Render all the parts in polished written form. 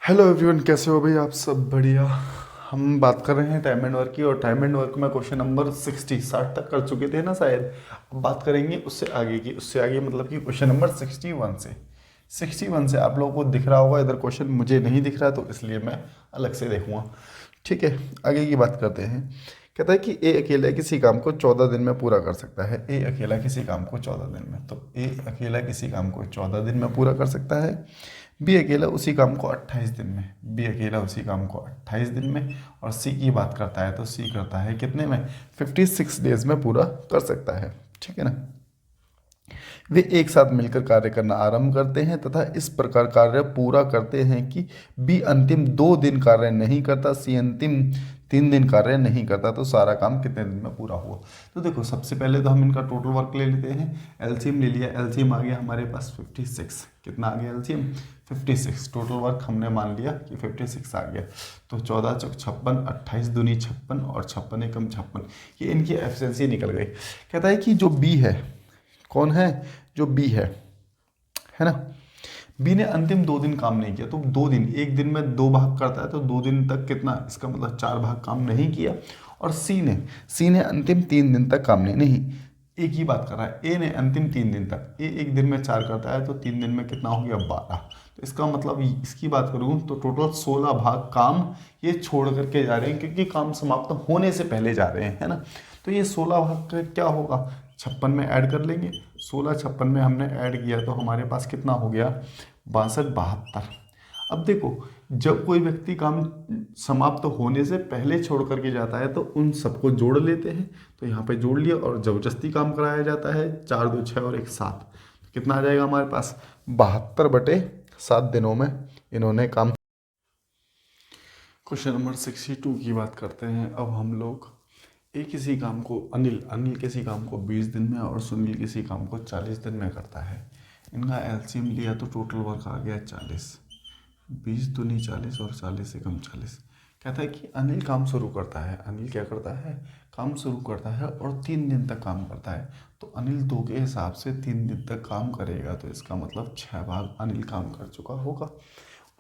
Hello everyone, कैसे हो भाई? आप सब बढ़िया। हम बात कर रहे हैं टाइम एंड वर्क की, और टाइम एंड वर्क में क्वेश्चन नंबर 60 तक कर चुके थे ना शायद। अब बात करेंगे उससे आगे की। उससे आगे मतलब कि क्वेश्चन नंबर 61 से आप लोगों को दिख रहा होगा इधर क्वेश्चन, मुझे नहीं दिख रहा तो इसलिए मैं अलग से देखूंगा। ठीक है, आगे की बात करते हैं। कहता है कि ए अकेला किसी काम को 14 दिन में पूरा कर सकता है। ए अकेला किसी काम को 14 दिन में, तो ए अकेला किसी काम को 14 दिन में पूरा कर सकता है। बी अकेला उसी काम को 28 दिन में, बी अकेला उसी काम को 28 दिन में। और सी की बात करता है तो सी करता है कितने में? 56 डेज में पूरा कर सकता है। ठीक है ना। वे एक साथ मिलकर कार्य करना आरंभ करते हैं तथा इस प्रकार कार्य पूरा करते हैं कि बी अंतिम 2 दिन कार्य नहीं करता, सी अंतिम 3 दिन कार्य नहीं करता, तो सारा काम कितने दिन में पूरा हुआ? तो देखो, सबसे पहले तो हम इनका टोटल वर्क ले लेते हैं। एलसीएम ले लिया, एलसीएम आ गया हमारे पास 56। कितना आ गया एलसीएम? 56। टोटल वर्क हमने मान लिया कि 56 आ गया। तो 14 चौक 56, 28 दूनी 56 और 56 एकम 56। ये इनकी एफिशिएंसी निकल गई। कहता है कि जो बी है, कौन है? जो बी है ना। बी ने अंतिम 2 दिन काम नहीं किया, तो 2 दिन, एक दिन में 2 भाग करता है तो 2 दिन तक कितना, इसका मतलब 4 भाग काम नहीं किया। और सी ने अंतिम 3 दिन तक काम नहीं, एक ही बात कर रहा है। ए ने अंतिम 3 दिन तक, ए एक दिन में 4 करता है तो 3 दिन में कितना हो गया? 12। तो इसका मतलब इसकी बात करूँ तो टोटल 16 भाग काम ये छोड़ करके जा रहे हैं, क्योंकि काम समाप्त होने से पहले जा रहे हैं, है ना। तो ये 16 भाग का क्या होगा? 56 में ऐड कर लेंगे। 16 56 में हमने ऐड किया तो हमारे पास कितना हो गया? 62 72। अब देखो, जब कोई व्यक्ति काम समाप्त होने से पहले छोड़ करके जाता है तो उन सबको जोड़ लेते हैं। तो यहाँ पे जोड़ लिया, और जबरदस्ती काम कराया जाता है। 4 2 6 और 1 7, तो कितना आ जाएगा हमारे पास? 72/7 दिनों में इन्होंने काम। क्वेश्चन नंबर 62 की बात करते हैं अब हम लोग। ए किसी काम को, अनिल अनिल किसी काम को 20 दिन में और सुनील किसी काम को 40 दिन में करता है। इनका एलसीएम लिया तो टोटल वर्क आ गया 40। 20 दूनी 40 और 40 एकम 40। कहता है कि अनिल काम शुरू करता है। अनिल क्या करता है? काम शुरू करता है और 3 दिन तक काम करता है। तो अनिल 2 के हिसाब से 3 दिन तक काम करेगा, तो इसका मतलब 6 भाग अनिल काम कर चुका होगा।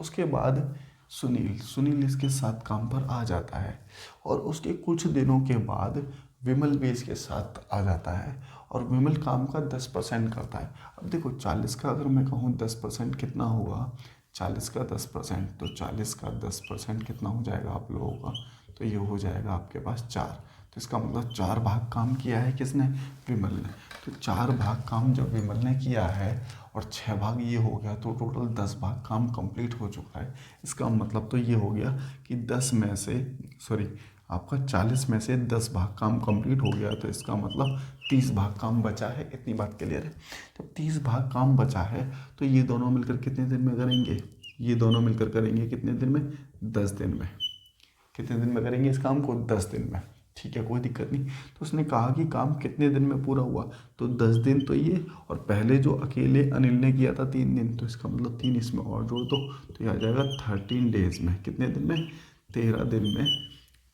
उसके बाद सुनील सुनील इसके साथ काम पर आ जाता है, और उसके कुछ दिनों के बाद विमल भी इसके साथ आ जाता है, और विमल काम का 10% करता है। अब देखो, 40 का अगर मैं कहूँ 10% कितना हुआ? 40 का 10%, तो 40 का 10% कितना हो जाएगा आप लोगों का? तो ये हो जाएगा आपके पास 4। तो इसका मतलब 4 भाग काम किया है किसने? विमल ने। तो 4 भाग काम जब विमल ने किया है और 6 भाग ये हो गया, तो टोटल 10 भाग काम कंप्लीट हो चुका है। इसका मतलब तो ये हो गया कि 10 में से, सॉरी, आपका 40 में से 10 भाग काम कंप्लीट हो गया, तो इसका मतलब 30 भाग काम बचा है। इतनी बात क्लियर है? जब 30 भाग काम बचा है तो ये दोनों मिलकर कितने दिन में करेंगे? ये दोनों मिलकर करेंगे कितने दिन में? 10 दिन में। कितने दिन में करेंगे इस काम को? 10 दिन में। ठीक है, कोई दिक्कत नहीं। तो उसने कहा कि काम कितने दिन में पूरा हुआ, तो 10 दिन तो ये, और पहले जो अकेले अनिल ने किया था 3 दिन, तो इसका मतलब 3 इसमें और जोड़ दो, तो ये आ जाएगा 13 डेज में। कितने दिन में? 13 दिन में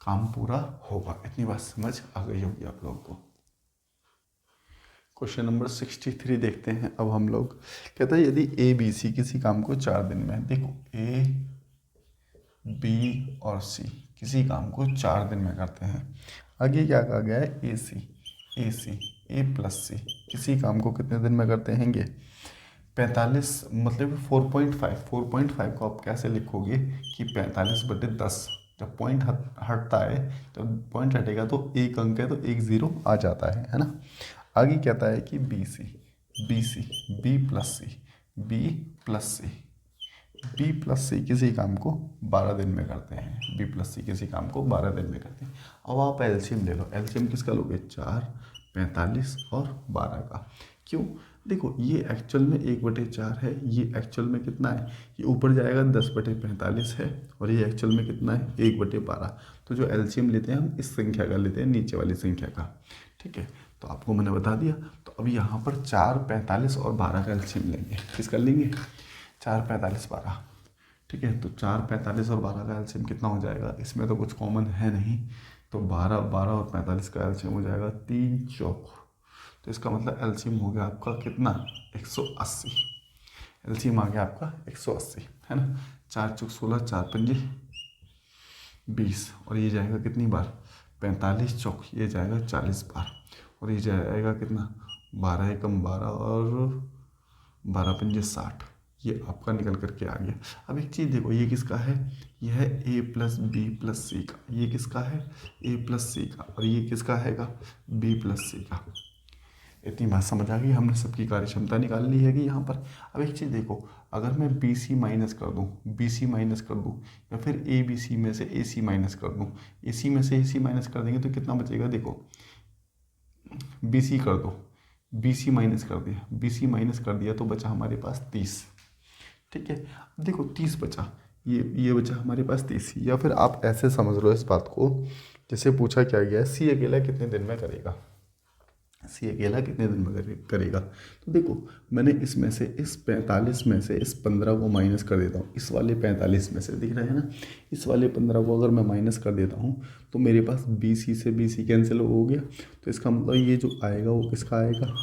काम पूरा होगा। इतनी बात समझ आ गई होगी आप लोगों को। क्वेश्चन नंबर 63 देखते हैं अब हम लोग। कहता है यदि ए बी सी किसी काम को 4 दिन में, देखो ए बी और सी किसी काम को 4 दिन में करते हैं। आगे क्या कहा गया है? ए सी ए प्लस सी किसी काम को कितने दिन में करते हैं? ये 45, मतलब 4.5 को आप कैसे लिखोगे कि 45/10। जब पॉइंट हटता है, जब पॉइंट हटेगा तो एक अंक है तो एक ज़ीरो आ जाता है ना। आगे कहता है कि B C B plus C B plus C B plus C किसी काम को 12 दिन में करते हैं। बी प्लस सी किसी काम को 12 दिन में करते हैं। अब आप एलसीएम ले लो। एलसीएम किसका लोगे? 4, 45 और 12 का। क्यों? देखो, ये एक्चुअल में 1/4 है, ये एक्चुअल में कितना है? ये ऊपर जाएगा 10/45 है, और ये एक्चुअल में कितना है? 1/12। तो जो एलसीएम लेते हैं हम इस संख्या का लेते हैं, नीचे वाली संख्या का। ठीक है, तो आपको मैंने बता दिया। तो अब यहाँ पर 4, 45 और 12 का एलसीएम लेंगे। किसका लेंगे? 4, 45, 12। ठीक है, तो 4, 45 और 12 का एलसीएम कितना हो जाएगा? इसमें तो कुछ कॉमन है नहीं, तो 12, 12 और 45 का एलसीएम हो जाएगा 3 चौक। तो इसका मतलब एलसीएम हो गया आपका कितना? 180। एलसीएम आ गया आपका 180, है ना। 4 चौक 16, 4 पंजे 20, और ये जाएगा कितनी बार 45 चौक, ये जाएगा 40 बार, और ये जाएगा कितना 12 एकम 12 और 12 पंजे 60। ये आपका निकल करके आ गया। अब एक चीज़ देखो, ये किसका है, ये है ए प्लस बी प्लस सी का, ये किसका है ए प्लस सी का, और ये किसका हैगा बी प्लस सी का। इतनी बात समझ आ गई, हमने सबकी कार्यक्षमता निकाल ली है कि यहाँ पर। अब एक चीज़ देखो, अगर मैं बी सी माइनस कर दूँ, बी सी माइनस कर दूँ, या फिर ए बी सी में से ए सी माइनस कर दूँ, ए सी में से ए सी माइनस कर देंगे तो कितना बचेगा, देखो बी सी कर दो, बी सी माइनस कर दिया, बी सी माइनस कर दिया तो बचा हमारे पास 30। ठीक है, अब देखो 30 बचा, ये बचा हमारे पास 30। या फिर आप ऐसे समझ लो इस बात को, जैसे पूछा क्या गया है, सी अकेला कितने दिन में करेगा, सी अकेला कितने दिन में करेगा। तो देखो मैंने इसमें से इस 45 में से इस 15 को माइनस कर देता हूँ, इस वाले 45 में से, दिख रहा है ना, इस वाले 15 को अगर मैं माइनस कर देता हूँ तो मेरे पास बी सी से बी सी कैंसिल हो गया। तो इसका मतलब ये जो आएगा वो किसका आएगा,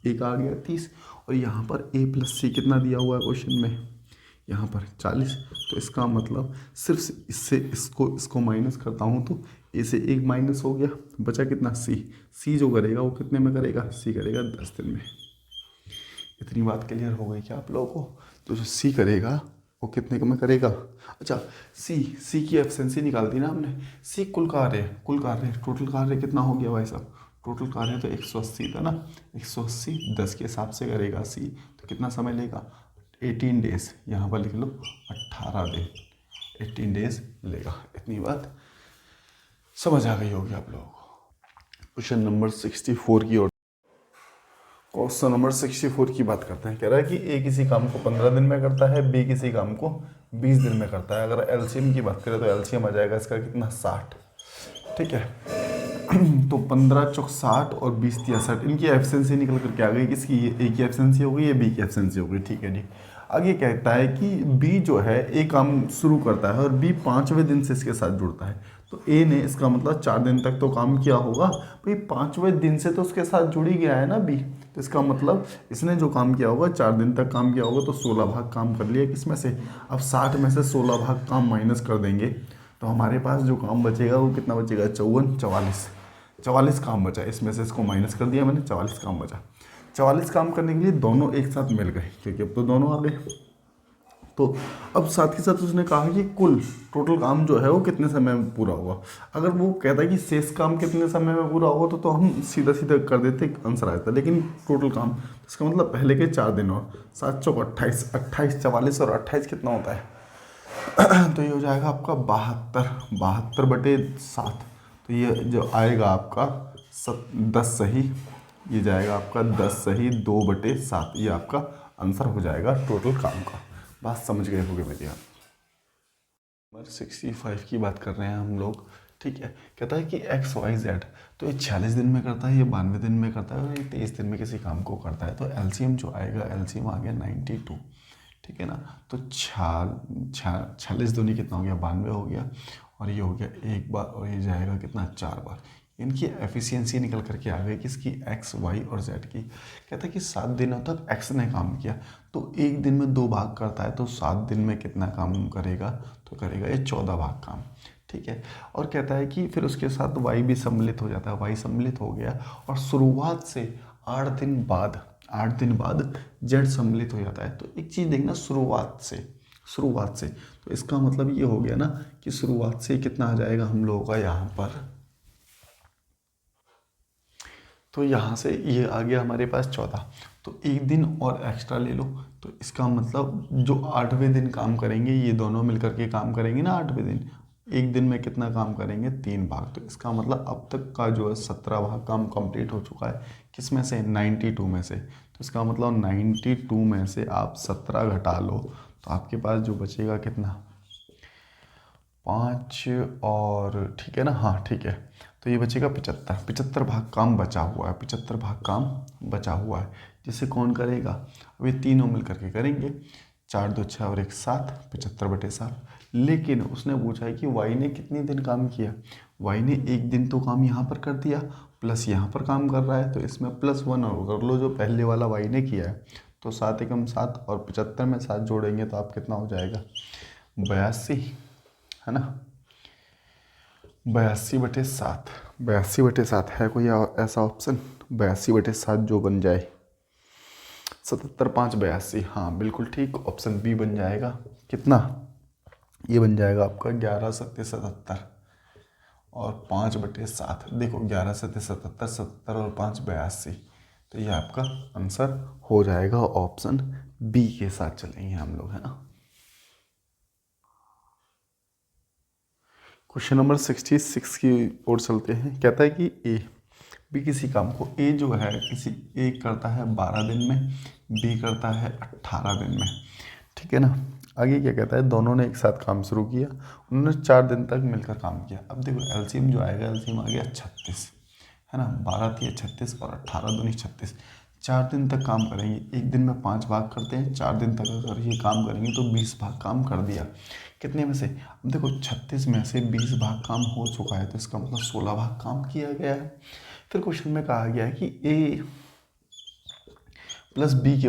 ए का आ गया 30, और यहाँ पर ए प्लस सी कितना दिया हुआ है क्वेश्चन में, यहाँ पर 40। तो इसका मतलब सिर्फ इससे इसको माइनस करता हूँ तो ए से 1 माइनस हो गया, बचा कितना सी जो करेगा वो कितने में करेगा, सी करेगा 10 दिन में। इतनी बात क्लियर हो गई क्या आप लोगों को। तो जो सी करेगा वो कितने में करेगा। अच्छा सी की एफिशिएंसी निकाल दी ना हमने। सी कुल कार्य टोटल कार्य कितना हो गया भाई साहब, टोटल कार्य तो 180 था ना, 180 10 के हिसाब से करेगा सी, तो कितना समय लेगा 18 डेज, यहाँ पर लिख लो 18 दिन, 18 डेज लेगा। इतनी बात समझ आ गई होगी आप लोगों को। क्वेश्चन नंबर 64 की ओर, क्वेश्चन नंबर 64 की बात करते हैं। कह रहा है कि ए किसी काम को 15 दिन में करता है, बी किसी काम को 20 दिन में करता है। अगर एलसीएम की बात करें तो एलसीएम आ जाएगा इसका कितना 60। ठीक है तो 15 चौक 60 और 20 63, इनकी एफिशिएंसी निकल करके आ गई। किसकी, ये ए की एफिशिएंसी हो गई, ये बी की एफिशिएंसी हो गई। ठीक है जी। आगे कहता है कि बी जो है ए काम शुरू करता है और बी 5वें दिन से इसके साथ जुड़ता है। तो ए ने इसका मतलब 4 दिन तक तो काम किया होगा भाई, 5वें दिन से तो उसके साथ जुड़ ही गया है ना बी, तो इसका मतलब इसने जो काम किया होगा 4 दिन तक काम किया होगा, तो 16 भाग काम कर लिया किसमें से। अब 60 में से 16 भाग काम माइनस कर देंगे तो हमारे पास जो काम बचेगा वो कितना बचेगा, 44 काम बचा। इसमें से इसको माइनस कर दिया मैंने, 44 काम बचा। 44 काम करने के लिए दोनों एक साथ मिल गए, क्योंकि अब तो दोनों आ गए। तो अब साथ ही साथ उसने कहा कि कुल टोटल काम जो है वो कितने समय में पूरा होगा। अगर वो कहता है कि शेष काम कितने समय में पूरा होगा तो हम सीधा सीधा कर देते, आंसर आ जाता। लेकिन टोटल काम, इसका मतलब पहले के 4 दिन और 7 चौक 28, 44 और 28 कितना होता है तो ये हो जाएगा आपका 72 बटे 7। तो ये जो आएगा आपका 10 सही, ये जाएगा आपका 10 सही 2 बटे 7, ये आपका आंसर हो जाएगा टोटल काम का। बात समझ गए होंगे मेरी आप। नंबर 65 की बात कर रहे हैं हम लोग। ठीक है, कहता है कि एक्स वाई जेड, तो ये 46 दिन में करता है, ये 92 दिन में करता है, और ये 23 दिन में किसी काम को करता है। तो एलसीएम जो आएगा, एलसीएम आ गया 92। ठीक है ना, तो 46 दूनी कितना हो गया, 92 हो गया, और ये हो गया एक बार, और ये जाएगा कितना 4 बार। इनकी एफिशिएंसी निकल करके आ गई किसकी, एक्स वाई और जेड की। कहता है कि 7 दिनों तक एक्स ने काम किया, तो एक दिन में 2 भाग करता है, तो 7 दिन में कितना काम करेगा, तो करेगा ये 14 भाग काम। ठीक है, और कहता है कि फिर उसके साथ वाई भी सम्मिलित हो जाता है, वाई सम्मिलित हो गया, और शुरुआत से 8 दिन बाद जेड सम्मिलित हो जाता है। तो एक चीज़ देखना, शुरुआत से, तो इसका मतलब ये हो गया ना कि शुरुआत से कितना आ जाएगा हम लोगों का यहाँ पर, तो यहाँ से ये आ गया हमारे पास 14, तो एक दिन और एक्स्ट्रा ले लो। तो इसका मतलब जो 8वें दिन काम करेंगे, ये दोनों मिलकर के काम करेंगे ना 8वें दिन, एक दिन में कितना काम करेंगे, 3 भाग। तो इसका मतलब अब तक का जो है 17 भाग काम कंप्लीट हो चुका है, किस में से, 92 में से। तो इसका मतलब 92 में से आप 17 घटा लो तो आपके पास जो बचेगा कितना, 5 और, ठीक है ना, हाँ ठीक है, तो ये बचेगा 75 भाग काम बचा हुआ है, 75 भाग काम बचा हुआ है, जिसे कौन करेगा, अब ये तीनों मिल करके करेंगे, 4 2 6 और 1 7, 75 बटे 7। लेकिन उसने पूछा है कि वाई ने कितने दिन काम किया, वाई ने एक दिन तो काम यहाँ पर कर दिया, प्लस यहाँ पर काम कर रहा है, तो इसमें +1 और कर लो जो पहले वाला वाई ने किया है। तो 7 एकम 7 और 75 में 7 जोड़ेंगे तो आप कितना हो जाएगा, 82, है ना, 82/7, 82/7 है कोई ऐसा ऑप्शन 82/7 जो बन जाए? 77 5 82, हाँ बिल्कुल ठीक, ऑप्शन बी बन जाएगा। कितना? ये बन जाएगा आपका 11 सत्ते 77 और 5/7। देखो 11 सत्ते 77, 77 और 5 82, तो ये आपका आंसर हो जाएगा। ऑप्शन बी के साथ चलेंगे हम लोग, है ना। क्वेश्चन नंबर 66 की ओर चलते हैं। कहता है कि ए बी किसी काम को, ए जो है किसी ए करता है 12 दिन में, बी करता है 18 दिन में, ठीक है ना। आगे क्या कहता है, दोनों ने एक साथ काम शुरू किया, उन्होंने 4 दिन तक मिलकर काम किया। अब देखो एलसीएम जो आएगा, एलसीएम आ गया 36, है ना, 12 थी 36 और 18 दूनी 36। 4 दिन तक काम करेंगे, एक दिन में 5 भाग करते हैं, 4 दिन तक अगर ये काम करेंगे तो 20 भाग काम कर दिया। कितने में से? अब देखो 36 में से 20 भाग काम हो चुका है, तो इसका मतलब 16 भाग काम किया गया है। फिर क्वेश्चन में कहा गया है कि ए प्लस बी के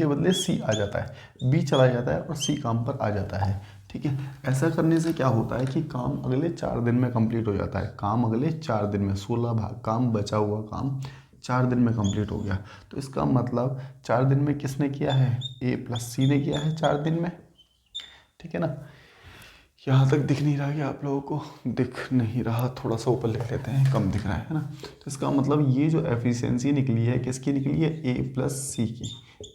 बदले सी आ जाता है, बी चला जाता है और सी काम पर आ जाता है, ठीक है। ऐसा करने से क्या होता है कि काम अगले 4 दिन में कंप्लीट हो जाता है। काम अगले 4 दिन में 16 भाग काम, बचा हुआ काम 4 दिन में कंप्लीट हो गया। तो इसका मतलब 4 दिन में किसने किया है? ए प्लस सी ने किया है 4 दिन में, ठीक है ना। यहाँ तक दिख नहीं रहा कि आप लोगों को? दिख नहीं रहा, थोड़ा सा ऊपर लिख लेते हैं, कम दिख रहा है ना। तो इसका मतलब ये जो एफिशिएंसी निकली है किसकी निकली है? ए प्लस सी की।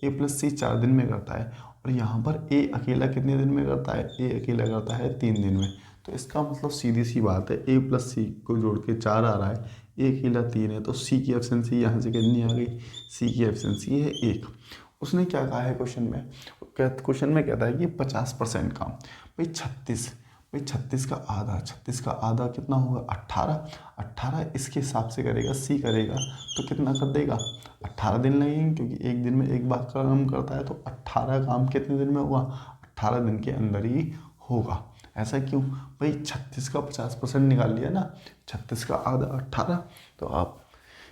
ए प्लस सी 4 दिन में करता है और यहाँ पर ए अकेला कितने दिन में करता है? ए अकेला करता है 3 दिन में। तो इसका मतलब सीधी सी बात है, ए प्लस सी को जोड़ के 4 आ रहा है, ए अकेला 3 है, तो सी की एफिशिएंसी यहाँ से कितनी आ गई? सी की एफिशिएंसी है 1। उसने क्या कहा है क्वेश्चन में? क्वेश्चन में कहता है कि 50% काम। भाई 36 का आधा, 36 का आधा कितना होगा? 18 इसके हिसाब से करेगा, सी करेगा तो कितना कर देगा? 18 दिन लगेंगे, क्योंकि एक दिन में एक बार काम करता है, तो 18 काम कितने दिन में होगा? 18 दिन के अंदर ही होगा। ऐसा क्यों? भाई 36 का 50% निकाल लिया ना, 36 का आधा 18, तो आप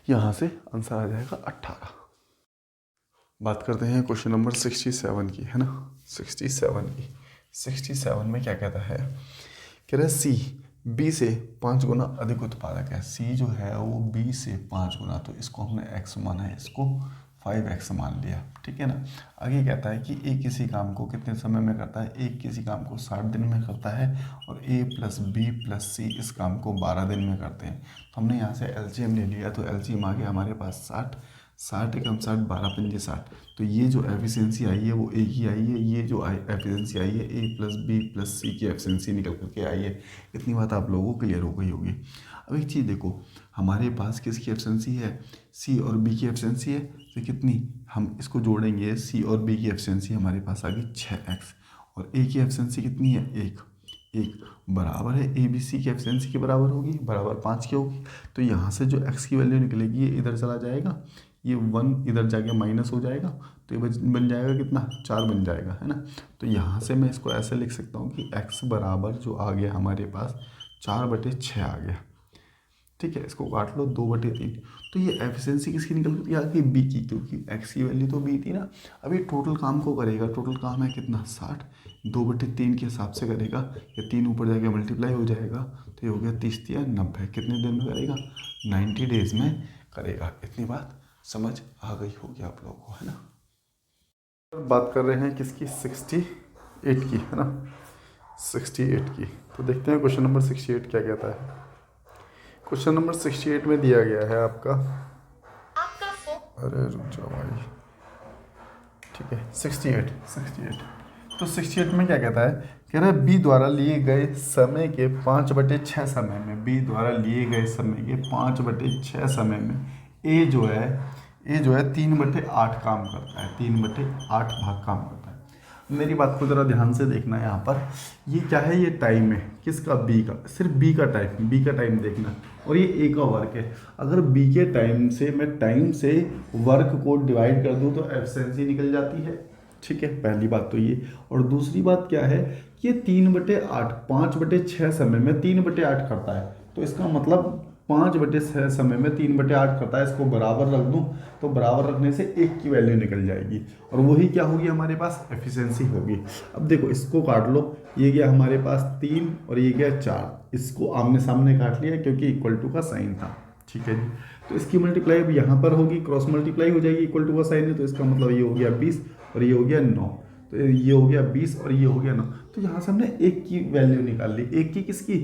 यहाँ से आंसर आ जाएगा 18। बात करते हैं क्वेश्चन नंबर 67 की, है ना, 67 में क्या कहता है? कह रहा है सी बी से 5 गुना अधिक उत्पादक है। सी जो है वो बी से 5 गुना, तो इसको हमने x माना है, इसको 5x मान लिया, ठीक है ना। आगे कहता है कि ए किसी काम को कितने समय में करता है? ए किसी काम को 60 दिन में करता है और ए प्लस बी प्लस सी इस काम को 12 दिन में करते हैं। तो हमने यहाँ से एलसीएम ले लिया, तो एलसीएम आ गया हमारे पास 60 एकम 60, 12 पंजे 60। तो ये जो एफिशिएंसी आई है वो ए की आई है, ये जो एफिशिएंसी आई है ए प्लस बी प्लस सी की एफिशिएंसी निकल करके आई है। इतनी बात आप लोगों को क्लियर हो गई होगी। अब एक चीज़ देखो, हमारे पास किसकी एफिशिएंसी है? सी और बी की एफिशिएंसी है, तो कितनी? हम इसको जोड़ेंगे, सी और बी की एफिशिएंसी हमारे पास आ गई 6x और ए की एफिशिएंसी कितनी है? 1 बराबर है ए बी सी की एफिशिएंसी के बराबर होगी, बराबर 5 की होगी। तो यहाँ से जो x की वैल्यू निकलेगी ये इधर चला जाएगा, ये 1 इधर जाके माइनस हो जाएगा, तो ये बन जाएगा कितना? 4 बन जाएगा, है ना। तो यहाँ से मैं इसको ऐसे लिख सकता हूँ कि x बराबर जो आ गया हमारे पास 4/6 आ गया, ठीक है। इसको काट लो 2/3। तो ये एफिशिएंसी किसकी निकल कर आ गई? बी की, क्योंकि x की वैल्यू तो बी थी ना। अभी टोटल काम को करेगा, टोटल काम है कितना? 60, 2/3 के हिसाब से करेगा, या 3 ऊपर जाके मल्टीप्लाई हो जाएगा, तो ये हो गया 30 या 90। कितने दिन में करेगा? 90 डेज में करेगा। इतनी बात समझ आ गई होगी आप लोगों को, है ना। बात कर रहे हैं किसकी? 68 की, है ना, 68 की। तो देखते हैं क्वेश्चन नंबर 68 क्या कहता है। क्वेश्चन नंबर 68 में दिया गया है आपका, अरे रुक जाओ भाई, ठीक है, 68। तो 68 में क्या कहता है? कह रहा है बी द्वारा लिए गए समय के 5/6 समय में, बी द्वारा लिए गए समय के 5/6 समय में ए जो है 3/8 काम करता है, 3/8 भाग काम करता है। मेरी बात को ज़रा ध्यान से देखना है यहाँ पर, ये क्या है? ये टाइम है किसका? बी का, सिर्फ बी का टाइम देखना, और ये ए का वर्क है। अगर बी के टाइम से मैं टाइम से वर्क को डिवाइड कर दूँ तो एफिशिएंसी निकल जाती है, ठीक है। पहली बात तो ये, और दूसरी बात क्या है कि ये 3/8, 5/6 समय में 3/8 करता है, तो इसका मतलब 5/6 समय में 3/8 करता है, इसको बराबर रख दूं तो बराबर रखने से 1 की वैल्यू निकल जाएगी और वही क्या होगी हमारे पास, एफिशिएंसी होगी। अब देखो इसको काट लो, ये गया हमारे पास 3 और ये गया 4, इसको आमने सामने काट लिया क्योंकि इक्वल टू का साइन था, ठीक है जी। तो इसकी मल्टीप्लाई अब यहाँ पर होगी, क्रॉस मल्टीप्लाई हो जाएगी, इक्वल टू का साइन है तो इसका मतलब ये हो गया 20 और ये हो गया 9, तो ये हो गया 20 और ये हो गया 9। तो यहाँ से हमने 1 की वैल्यू निकाल ली, 1 की किसकी,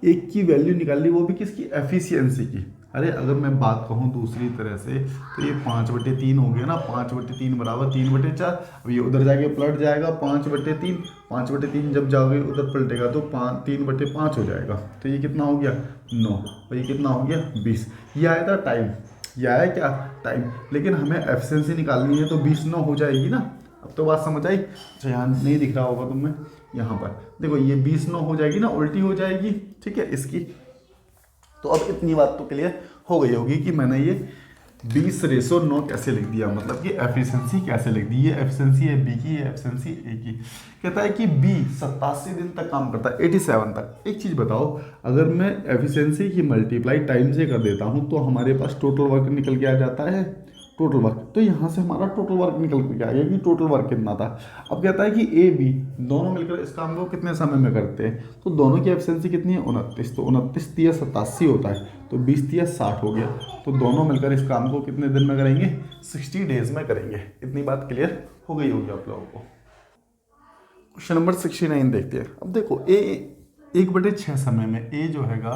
1 की वैल्यू निकाल ली, वो भी किसकी, एफिशिएंसी की। अरे अगर मैं बात कहूँ दूसरी तरह से तो ये 5/3 हो गया ना, 5/3 बराबर 3/4। अब ये उधर जाके पलट जाएगा 5/3, 5/3 जब जाओगे उधर पलटेगा तो 3/5 हो जाएगा, तो ये कितना हो गया 9 और ये कितना हो गया 20। ये आया था टाइम, ये आया क्या टाइम, लेकिन हमें एफिशिएंसी निकालनी है तो 20/9 हो जाएगी ना। अब तो बात समझ आई। अच्छा यहाँ नहीं दिख रहा होगा तुम्हें, यहाँ पर देखो ये 20/9 हो जाएगी ना, उल्टी हो जाएगी, ठीक है इसकी। तो अब इतनी बात तो क्लियर हो गई होगी कि मैंने ये 20/9 कैसे लिख दिया, मतलब कि एफिशिएंसी कैसे लिख दी। ये एफिशिएंसी है बी की, ये एफिशिएंसी ए की। कहता है कि बी 87 दिन तक काम करता है, 87 तक। एक चीज़ बताओ, अगर मैं एफिशिएंसी की मल्टीप्लाई टाइम से कर देता हूँ तो हमारे पास टोटल वर्क निकल के आ जाता है, टोटल वर्क। तो यहाँ से हमारा टोटल वर्क निकल के आ गया कि टोटल वर्क कितना था। अब कहता है कि ए बी दोनों मिलकर इस काम को कितने समय में करते हैं, तो दोनों की एफिशिएंसी कितनी है 29। तो 29 तिया 87 होता है, तो 20 तिया 60 हो गया। तो दोनों मिलकर इस काम को कितने दिन में करेंगे, 60 डेज में करेंगे। इतनी बात क्लियर हो गई होगी आप लोगों को। क्वेश्चन नंबर 69 देखते हैं। अब देखो ए 1/6 समय में, ए जो हैगा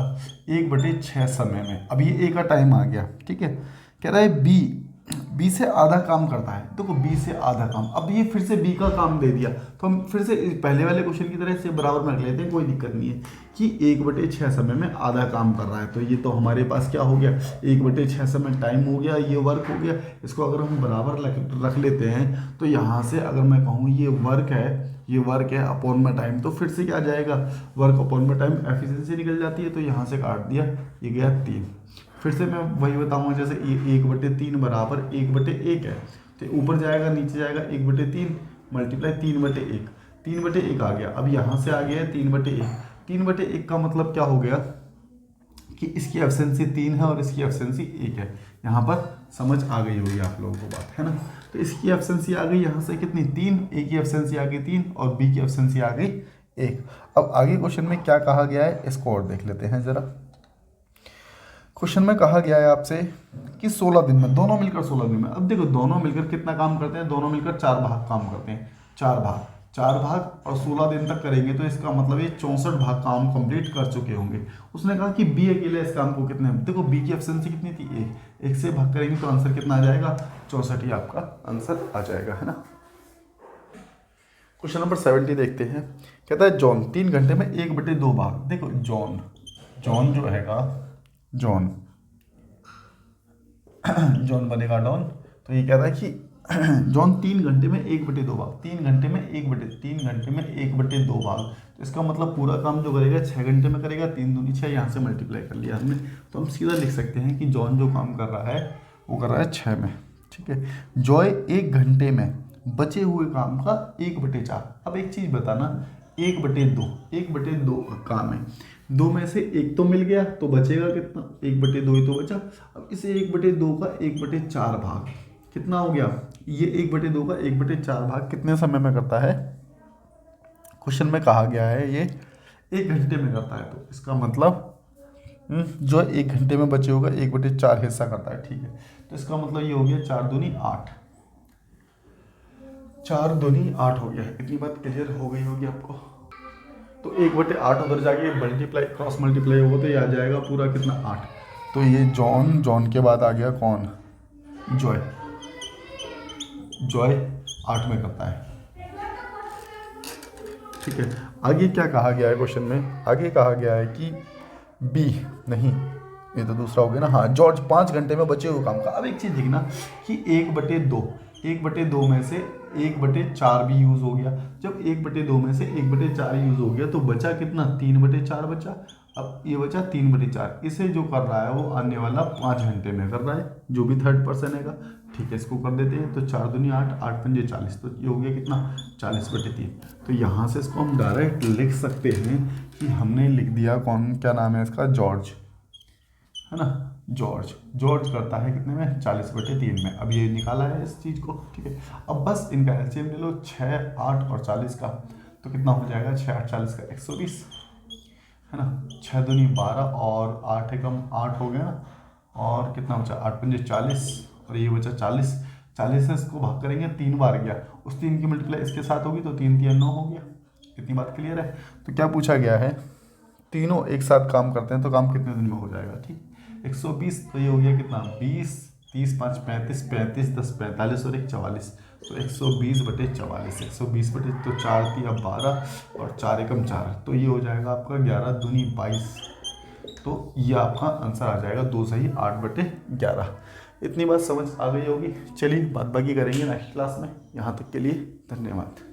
1/6 समय में, अब ये ए का टाइम आ गया, ठीक है। कह रहा है बी से आधा काम करता है। देखो बी से आधा काम, अब ये फिर से बी का काम दे दिया तो हम फिर से पहले वाले क्वेश्चन की तरह से बराबर में रख लेते हैं, कोई दिक्कत नहीं है कि 1/6 समय में आधा काम कर रहा है। तो ये तो हमारे पास क्या हो गया, 1/6 समय टाइम हो गया, ये वर्क हो गया। इसको अगर हम बराबर रख लेते हैं तो यहाँ से अगर मैं कहूँ ये वर्क है अपॉन में टाइम, तो फिर से क्या आ जाएगा, वर्क अपॉन में टाइम, एफिशिएंसी निकल जाती है। तो यहाँ से काट दिया, ये गया 3। फिर से मैं वही बताऊंगा, जैसे 1/3 बराबर 1/1 है, तो ऊपर जाएगा नीचे जाएगा 1/3 मल्टीप्लाई 3/1, 3/1 आ गया। अब यहाँ से आ गया 3/1, 3/1 का मतलब क्या हो गया कि इसकी एफिशिएंसी 3 है और इसकी एफिशिएंसी 1 है। यहाँ पर समझ आ गई होगी आप लोगों को बात, है ना। तो इसकी एफिशिएंसी आ गई यहाँ से कितनी, 3, ए की एफिशिएंसी आ गई 3 और बी की एफिशिएंसी आ गई 1। अब आगे क्वेश्चन में क्या कहा गया है इसको और देख लेते हैं जरा। क्वेश्चन में कहा गया है आपसे कि 16 दिन में, दोनों मिलकर 16 दिन में। अब देखो दोनों मिलकर कितना काम करते हैं, दोनों मिलकर 4 भाग काम करते हैं, 4 भाग और 16 दिन तक करेंगे, तो इसका मतलब ये 64 भाग काम कंप्लीट कर चुके होंगे। उसने कहा कि बी अकेले इस काम को कितने, देखो बी की एफिशिएंसी कितनी थी, 1 से भाग करेंगे तो आंसर कितना आ जाएगा, 64 ही आपका आंसर आ जाएगा, है ना। क्वेश्चन नंबर 70 देखते हैं। कहता है जॉन 3 घंटे में 1/2 भाग। देखो जॉन जो हैगा, जॉन बनेगा डॉन। तो ये कहता है कि जॉन 3 घंटे में 1/2 भाग, 3 घंटे में 1/2 भाग। तो इसका मतलब पूरा काम जो करेगा 6 घंटे में करेगा, 3 दूनी 6, यहाँ से मल्टीप्लाई कर लिया हमने। तो हम सीधा लिख सकते हैं कि जॉन जो काम कर रहा है वो कर रहा है 6 में, ठीक है। जॉय 1 घंटे में बचे हुए काम का 1/4। अब एक चीज़ बताना, 1/2 काम है, 2 में से 1 तो मिल गया तो बचेगा कितना, 1/2 ही तो बचा। अब इसे 1/2 का 1/4 भाग कितना हो गया, ये 1/2 का 1/4 भाग कितने समय में करता है, क्वेश्चन में कहा गया है ये 1 घंटे में करता है। तो इसका मतलब जो 1 घंटे में बचे होगा 1/4 हिस्सा करता है, ठीक है। तो इसका मतलब ये हो गया 4 दूनी 8, 4 दूनी 8 हो गया। इतनी बात क्लियर हो गई होगी आपको। तो 1/8 उधर जाके मल्टीप्लाई क्रॉस मल्टीप्लाई होगा तो ये आ जाएगा पूरा कितना 8। तो ये जॉन के बाद आ गया कौन, जॉय 8 में करता है, ठीक है। आगे क्या कहा गया है क्वेश्चन में, आगे कहा गया है कि बी नहीं, ये तो दूसरा हो गया ना, हाँ, जॉर्ज 5 घंटे में बचे हुए काम का। अब एक चीज़ देखना कि 1/2 में से 1/4 भी यूज़ हो गया। जब 1/2 में से 1/4 यूज़ हो गया तो बचा कितना, 3/4 बचा। अब ये बचा 3/4, इसे जो कर रहा है वो आने वाला 5 घंटे में कर रहा है, जो भी थर्ड पर्सन हैगा, ठीक है। इसको कर देते हैं, तो 4 दूनी 8, 8 पंजे 40, तो ये हो गया कितना 40/3। तो यहाँ से इसको हम डायरेक्ट लिख सकते हैं कि हमने लिख दिया कौन, क्या नाम है इसका, जॉर्ज, है ना। जॉर्ज जॉर्ज करता है कितने में, 40/3 में। अब ये निकाला है इस चीज़ को, ठीक है। अब बस इनका एलसीएम ले लो, 6, 8 और 40 का, तो कितना हो जाएगा, 6, 8, 40 का 120, है ना। 6 दूनी 12 और 8 एकम 8 हो गया ना, और कितना बचा, 8 पंजे 40 और ये बचा 40। 40 से इसको भाग करेंगे 3 बार गया, उस 3 की मल्टीप्लाई इसके साथ होगी तो 3 3 9 हो गया। इतनी बात क्लियर है। तो क्या पूछा गया है, तीनों एक साथ काम करते हैं तो काम कितने दिन में हो जाएगा, ठीक। 120 तो ये हो गया कितना, 20, 30, 5, 35, 35, 10, 45 और 1, 44, तो 120/44, 120 तो 4 तिया 12 और 4 एकम 4, तो ये हो जाएगा आपका 11 दूनी 22। तो ये आपका आंसर आ जाएगा 2 सही 8/11। इतनी बात समझ आ गई होगी। चलिए बात बाकी करेंगे नेक्स्ट क्लास में। यहाँ तक के लिए धन्यवाद।